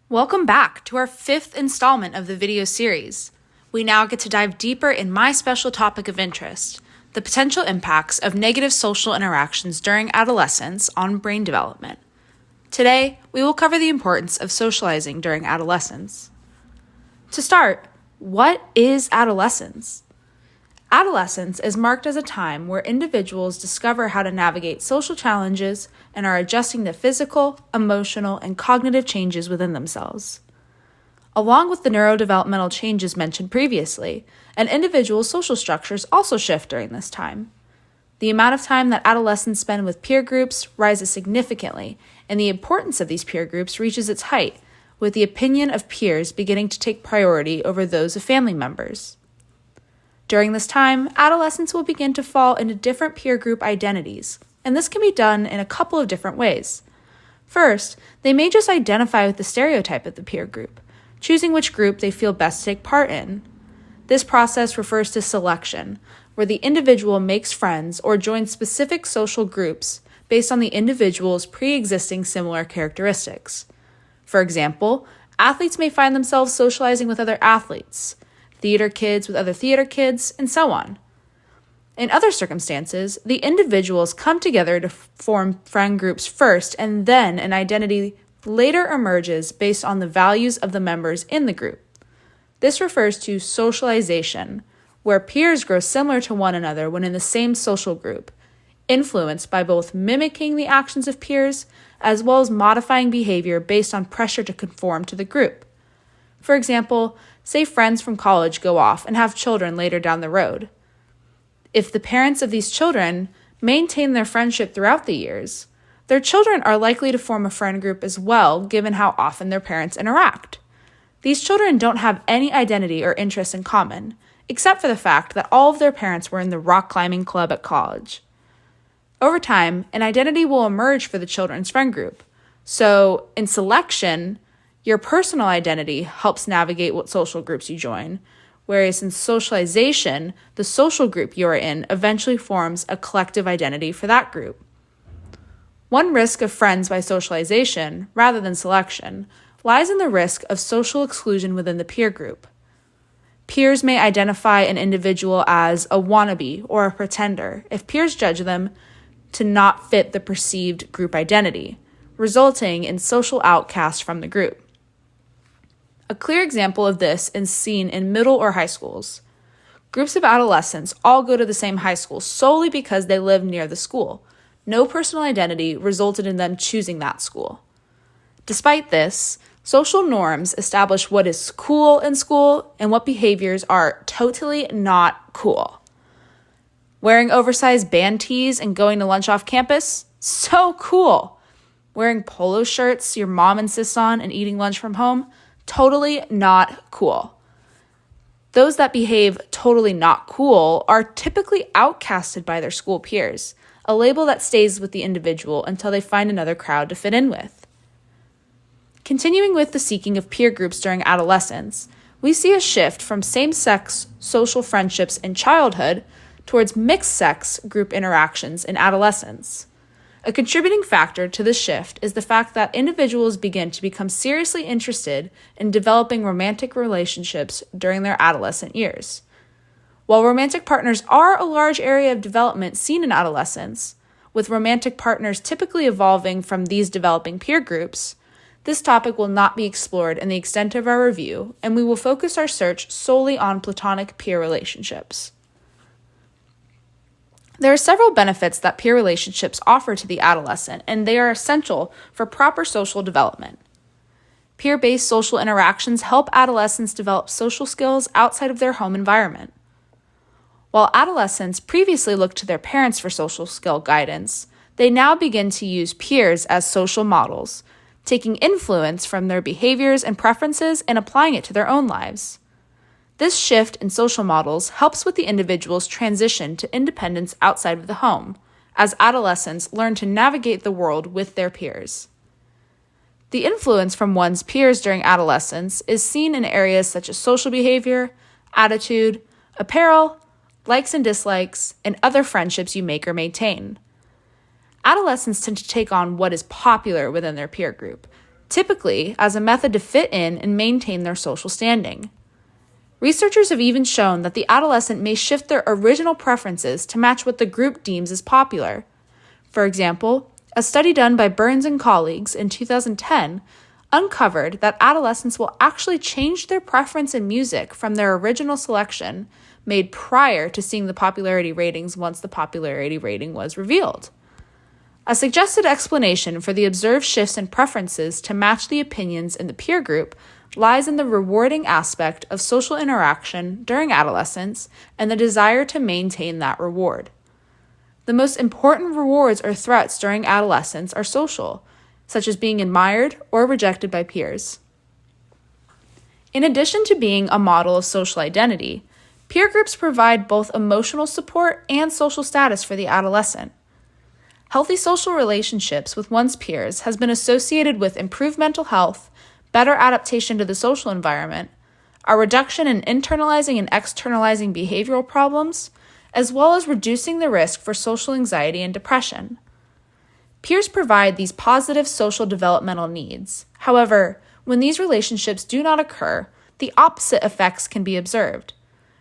Welcome back to our 5th installment of the video series. We now get to dive deeper in my special topic of interest, the potential impacts of negative social interactions during adolescence on brain development. Today, we will cover the importance of socializing during adolescence. To start, what is adolescence? Adolescence is marked as a time where individuals discover how to navigate social challenges and are adjusting to physical, emotional, and cognitive changes within themselves. Along with the neurodevelopmental changes mentioned previously, an individual's social structures also shift during this time. The amount of time that adolescents spend with peer groups rises significantly, and the importance of these peer groups reaches its height, with the opinion of peers beginning to take priority over those of family members. During this time, adolescents will begin to fall into different peer group identities, and this can be done in a couple of different ways. First, they may just identify with the stereotype of the peer group, choosing which group they feel best to take part in. This process refers to selection, where the individual makes friends or joins specific social groups based on the individual's pre-existing similar characteristics. For example, athletes may find themselves socializing with other athletes, theater kids with other theater kids, and so on. In other circumstances, the individuals come together to form friend groups first, and then an identity later emerges based on the values of the members in the group. This refers to socialization, where peers grow similar to one another when in the same social group, influenced by both mimicking the actions of peers as well as modifying behavior based on pressure to conform to the group. For example, say friends from college go off and have children later down the road. If the parents of these children maintain their friendship throughout the years, their children are likely to form a friend group as well, given how often their parents interact. These children don't have any identity or interest in common, except for the fact that all of their parents were in the rock climbing club at college. Over time, an identity will emerge for the children's friend group. So, in selection, your personal identity helps navigate what social groups you join, whereas in socialization, the social group you are in eventually forms a collective identity for that group. One risk of friends by socialization, rather than selection, lies in the risk of social exclusion within the peer group. Peers may identify an individual as a wannabe or a pretender if peers judge them to not fit the perceived group identity, resulting in social outcast from the group. A clear example of this is seen in middle or high schools. Groups of adolescents all go to the same high school solely because they live near the school. No personal identity resulted in them choosing that school. Despite this, social norms establish what is cool in school and what behaviors are totally not cool. Wearing oversized band tees and going to lunch off campus? So cool. Wearing polo shirts your mom insists on and eating lunch from home? Totally not cool. Those that behave totally not cool are typically outcasted by their school peers, a label that stays with the individual until they find another crowd to fit in with. Continuing with the seeking of peer groups during adolescence, we see a shift from same-sex social friendships in childhood towards mixed-sex group interactions in adolescence. A contributing factor to this shift is the fact that individuals begin to become seriously interested in developing romantic relationships during their adolescent years. While romantic partners are a large area of development seen in adolescence, with romantic partners typically evolving from these developing peer groups, this topic will not be explored in the extent of our review, and we will focus our search solely on platonic peer relationships. There are several benefits that peer relationships offer to the adolescent, and they are essential for proper social development. Peer-based social interactions help adolescents develop social skills outside of their home environment. While adolescents previously looked to their parents for social skill guidance, they now begin to use peers as social models, taking influence from their behaviors and preferences and applying it to their own lives. This shift in social models helps with the individual's transition to independence outside of the home, as adolescents learn to navigate the world with their peers. The influence from one's peers during adolescence is seen in areas such as social behavior, attitude, apparel, likes and dislikes, and other friendships you make or maintain. Adolescents tend to take on what is popular within their peer group, typically as a method to fit in and maintain their social standing. Researchers have even shown that the adolescent may shift their original preferences to match what the group deems as popular. For example, a study done by Burns and colleagues in 2010 uncovered that adolescents will actually change their preference in music from their original selection made prior to seeing the popularity ratings once the popularity rating was revealed. A suggested explanation for the observed shifts in preferences to match the opinions in the peer group lies in the rewarding aspect of social interaction during adolescence and the desire to maintain that reward. The most important rewards or threats during adolescence are social, such as being admired or rejected by peers. In addition to being a model of social identity, peer groups provide both emotional support and social status for the adolescent. Healthy social relationships with one's peers has been associated with improved mental health, better adaptation to the social environment, a reduction in internalizing and externalizing behavioral problems, as well as reducing the risk for social anxiety and depression. Peers provide these positive social developmental needs. However, when these relationships do not occur, the opposite effects can be observed.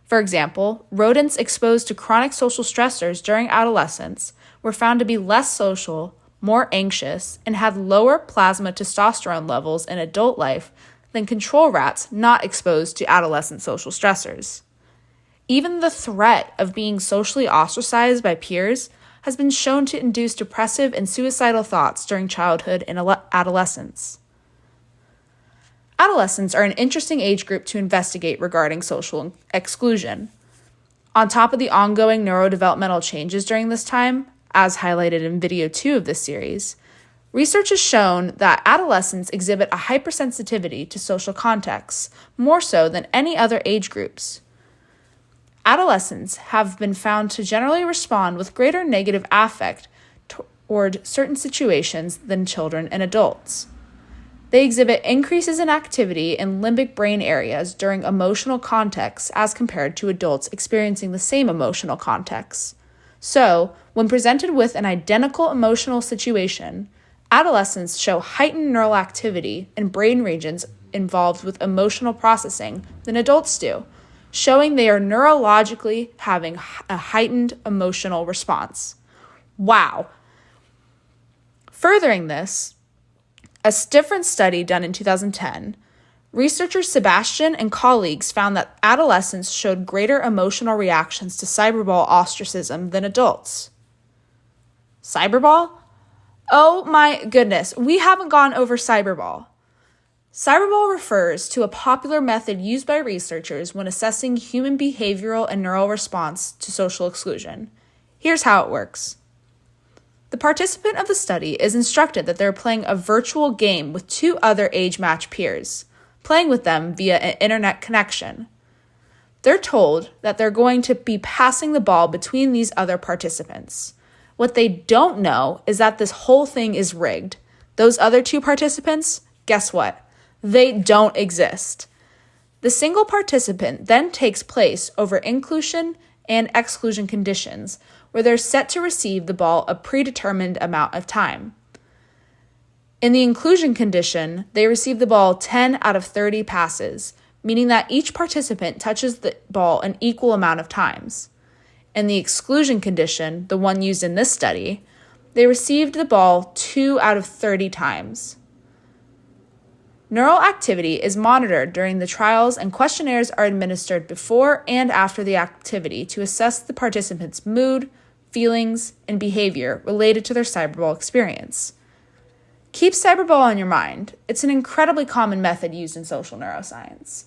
For example, rodents exposed to chronic social stressors during adolescence were found to be less social, more anxious, and had lower plasma testosterone levels in adult life than control rats not exposed to adolescent social stressors. Even the threat of being socially ostracized by peers has been shown to induce depressive and suicidal thoughts during childhood and adolescence. Adolescents are an interesting age group to investigate regarding social exclusion. On top of the ongoing neurodevelopmental changes during this time, as highlighted in video 2 of this series, research has shown that adolescents exhibit a hypersensitivity to social contexts, more so than any other age groups. Adolescents have been found to generally respond with greater negative affect toward certain situations than children and adults. They exhibit increases in activity in limbic brain areas during emotional contexts as compared to adults experiencing the same emotional contexts. So, when presented with an identical emotional situation, adolescents show heightened neural activity in brain regions involved with emotional processing than adults do, showing they are neurologically having a heightened emotional response. Wow. Furthering this, a different study done in 2010, researchers Sebastian and colleagues found that adolescents showed greater emotional reactions to cyberball ostracism than adults. Cyberball? Oh my goodness, we haven't gone over cyberball. Cyberball refers to a popular method used by researchers when assessing human behavioral and neural response to social exclusion. Here's how it works. The participant of the study is instructed that they're playing a virtual game with 2 other age-matched peers, playing with them via an internet connection. They're told that they're going to be passing the ball between these other participants. What they don't know is that this whole thing is rigged. Those other 2 participants, guess what? They don't exist. The single participant then takes place over inclusion and exclusion conditions, where they're set to receive the ball a predetermined amount of time. In the inclusion condition, they receive the ball 10 out of 30 passes, meaning that each participant touches the ball an equal amount of times. In the exclusion condition, the one used in this study, they received the ball 2 out of 30 times. Neural activity is monitored during the trials, and questionnaires are administered before and after the activity to assess the participants' mood, feelings, and behavior related to their cyberball experience. Keep cyberball on your mind. It's an incredibly common method used in social neuroscience.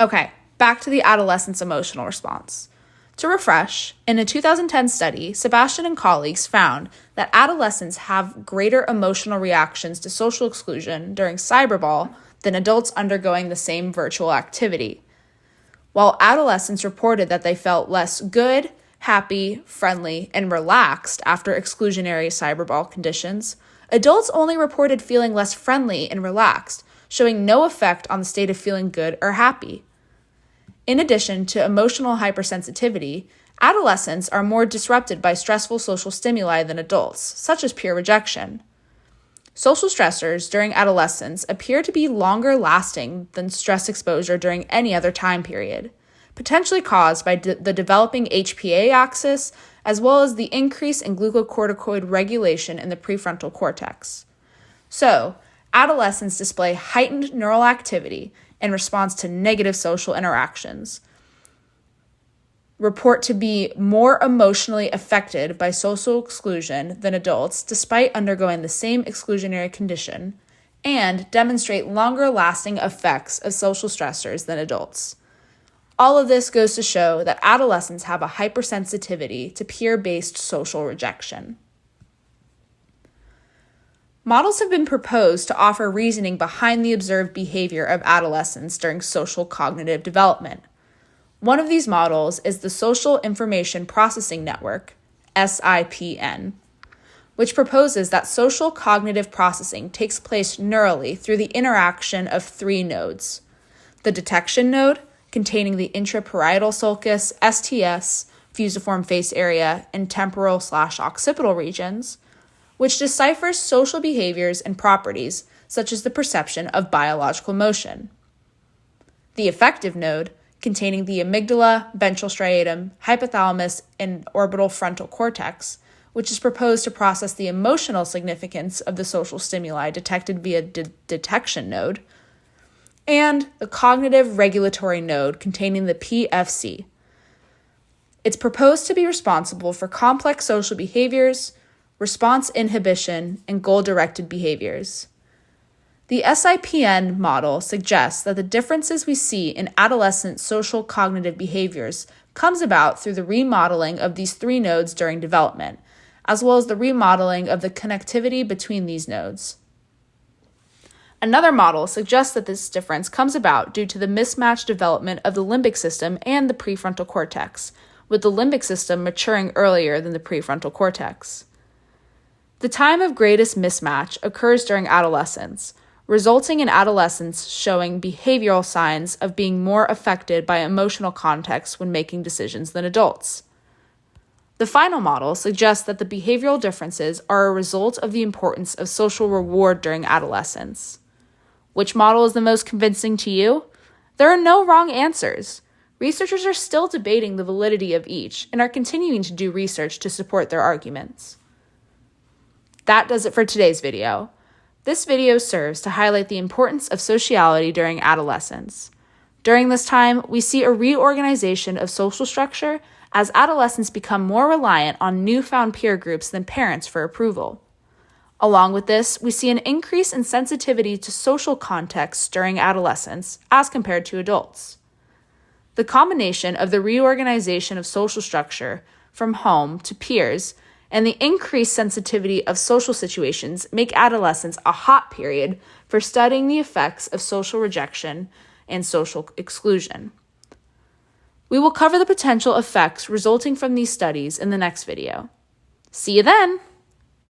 Okay, back to the adolescent's emotional response. To refresh, in a 2010 study, Sebastian and colleagues found that adolescents have greater emotional reactions to social exclusion during cyberball than adults undergoing the same virtual activity. While adolescents reported that they felt less good, happy, friendly, and relaxed after exclusionary cyberball conditions, adults only reported feeling less friendly and relaxed, showing no effect on the state of feeling good or happy. In addition to emotional hypersensitivity, adolescents are more disrupted by stressful social stimuli than adults, such as peer rejection. Social stressors during adolescence appear to be longer lasting than stress exposure during any other time period, potentially caused by the developing HPA axis as well as the increase in glucocorticoid regulation in the prefrontal cortex. So, adolescents display heightened neural activity in response to negative social interactions, report to be more emotionally affected by social exclusion than adults despite undergoing the same exclusionary condition, and demonstrate longer-lasting effects of social stressors than adults. All of this goes to show that adolescents have a hypersensitivity to peer-based social rejection. Models have been proposed to offer reasoning behind the observed behavior of adolescents during social cognitive development. One of these models is the Social Information Processing Network, SIPN, which proposes that social cognitive processing takes place neurally through the interaction of three nodes: the detection node, containing the intraparietal sulcus, STS, fusiform face area, and temporal/occipital regions, which deciphers social behaviors and properties such as the perception of biological motion. The affective node, containing the amygdala, ventral striatum, hypothalamus, and orbital frontal cortex, which is proposed to process the emotional significance of the social stimuli detected via detection node, and the cognitive regulatory node containing the PFC. It's proposed to be responsible for complex social behaviors, response inhibition, and goal-directed behaviors. The SIPN model suggests that the differences we see in adolescent social cognitive behaviors comes about through the remodeling of these three nodes during development, as well as the remodeling of the connectivity between these nodes. Another model suggests that this difference comes about due to the mismatched development of the limbic system and the prefrontal cortex, with the limbic system maturing earlier than the prefrontal cortex. The time of greatest mismatch occurs during adolescence, resulting in adolescents showing behavioral signs of being more affected by emotional context when making decisions than adults. The final model suggests that the behavioral differences are a result of the importance of social reward during adolescence. Which model is the most convincing to you? There are no wrong answers. Researchers are still debating the validity of each and are continuing to do research to support their arguments. That does it for today's video. This video serves to highlight the importance of sociality during adolescence. During this time, we see a reorganization of social structure as adolescents become more reliant on newfound peer groups than parents for approval. Along with this, we see an increase in sensitivity to social contexts during adolescence as compared to adults. The combination of the reorganization of social structure from home to peers and the increased sensitivity of social situations make adolescence a hot period for studying the effects of social rejection and social exclusion. We will cover the potential effects resulting from these studies in the next video. See you then!